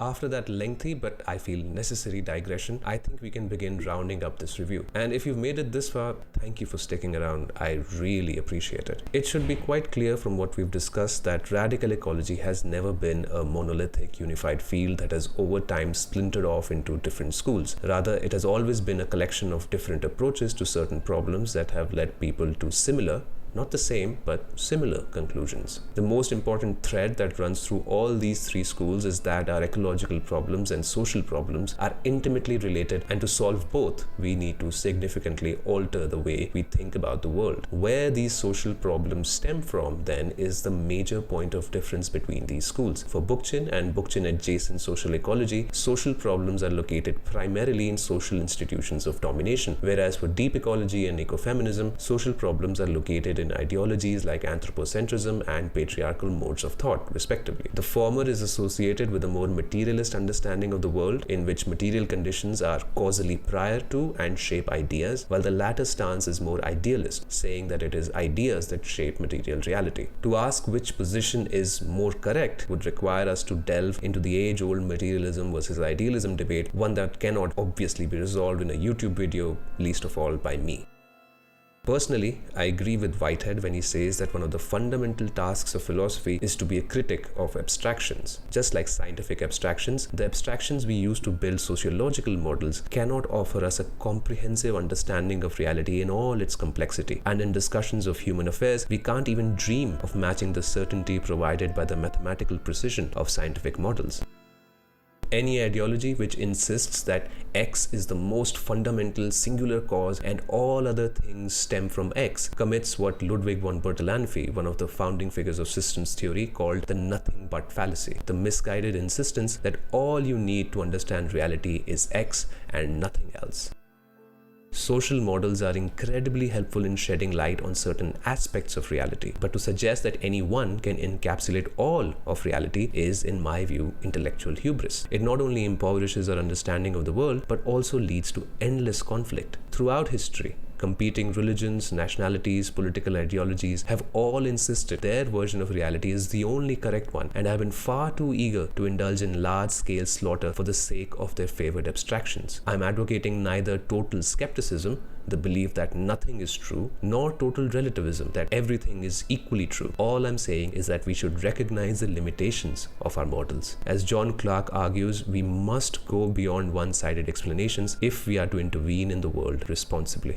After that lengthy but I feel necessary digression, I think we can begin rounding up this review. And if you've made it this far, thank you for sticking around. I really appreciate it. It should be quite clear from what we've discussed that radical ecology has never been a monolithic, unified field that has over time splintered off into different schools. Rather, it has always been a collection of different approaches to certain problems that have led people to similar, not the same, but similar conclusions. The most important thread that runs through all these three schools is that our ecological problems and social problems are intimately related, and to solve both, we need to significantly alter the way we think about the world. Where these social problems stem from, then, is the major point of difference between these schools. For Bookchin and Bookchin adjacent social ecology, social problems are located primarily in social institutions of domination, whereas for deep ecology and ecofeminism, social problems are located in ideologies like anthropocentrism and patriarchal modes of thought, respectively. The former is associated with a more materialist understanding of the world, in which material conditions are causally prior to and shape ideas, while the latter stance is more idealist, saying that it is ideas that shape material reality. To ask which position is more correct would require us to delve into the age-old materialism versus idealism debate, one that cannot obviously be resolved in a YouTube video, least of all by me. Personally, I agree with Whitehead when he says that one of the fundamental tasks of philosophy is to be a critic of abstractions. Just like scientific abstractions, the abstractions we use to build sociological models cannot offer us a comprehensive understanding of reality in all its complexity. And in discussions of human affairs, we can't even dream of matching the certainty provided by the mathematical precision of scientific models. Any ideology which insists that X is the most fundamental singular cause and all other things stem from X commits what Ludwig von Bertalanffy, one of the founding figures of systems theory, called the nothing but fallacy, the misguided insistence that all you need to understand reality is X and nothing else. Social models are incredibly helpful in shedding light on certain aspects of reality, but to suggest that any one can encapsulate all of reality is, in my view, intellectual hubris. It not only impoverishes our understanding of the world, but also leads to endless conflict. Throughout history, competing religions, nationalities, political ideologies have all insisted their version of reality is the only correct one, and have been far too eager to indulge in large-scale slaughter for the sake of their favored abstractions. I'm advocating neither total skepticism, the belief that nothing is true, nor total relativism, that everything is equally true. All I'm saying is that we should recognize the limitations of our models. As John Clarke argues, we must go beyond one-sided explanations if we are to intervene in the world responsibly.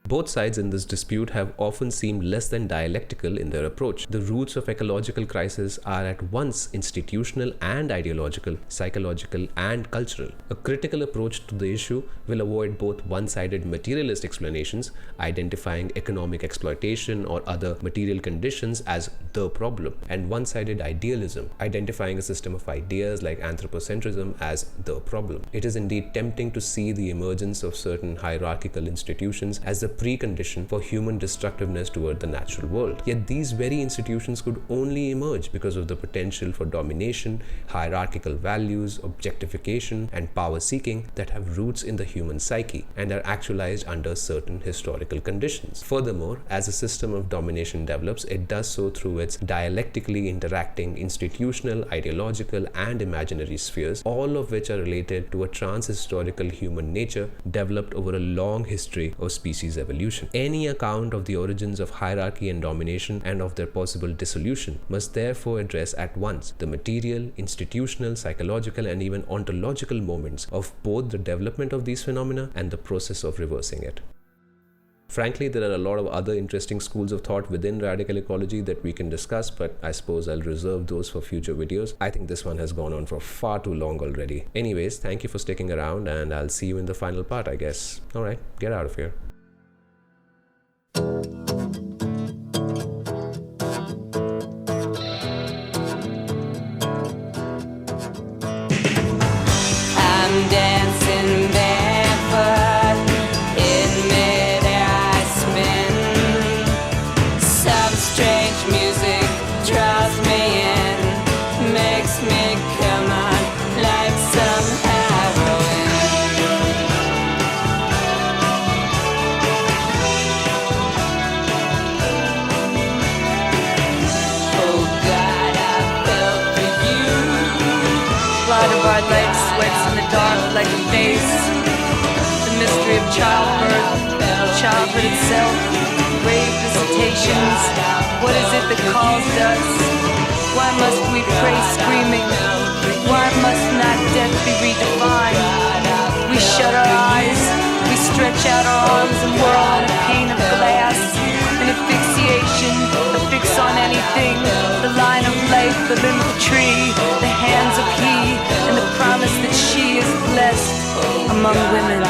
Both sides in this dispute have often seemed less than dialectical in their approach. The roots of ecological crisis are at once institutional and ideological, psychological and cultural. A critical approach to the issue will avoid both one-sided materialist explanations, identifying economic exploitation or other material conditions as the problem, and one-sided idealism, identifying a system of ideas like anthropocentrism as the problem. It is indeed tempting to see the emergence of certain hierarchical institutions as the precondition for human destructiveness toward the natural world. Yet these very institutions could only emerge because of the potential for domination, hierarchical values, objectification, and power seeking that have roots in the human psyche and are actualized under certain historical conditions. Furthermore, as a system of domination develops, it does so through its dialectically interacting institutional, ideological, and imaginary spheres, all of which are related to a trans-historical human nature developed over a long history of species evolution. Any account of the origins of hierarchy and domination and of their possible dissolution must therefore address at once the material, institutional, psychological, and even ontological moments of both the development of these phenomena and the process of reversing it. Frankly, there are a lot of other interesting schools of thought within radical ecology that we can discuss, but I suppose I'll reserve those for future videos. I think this one has gone on for far too long already. Anyways, thank you for sticking around, and I'll see you in the final part, I guess. Alright, get out of here. I'm dancing barefoot in midair, I spin. Some strange music draws me in, makes me come on like some heroin. Oh God, I fell for you. Blood of our legs sweats in the dark like a face. The mystery of childbirth, childhood itself, grave visitations. What is it that calls us? Why must we pray screaming? Why must not death be redefined? We shut our eyes, we stretch out our arms and whirl in a pane of glass. An asphyxiation, a fix on anything. The line of life, the limb of a tree, the hands of he, and the promise that she is blessed among women.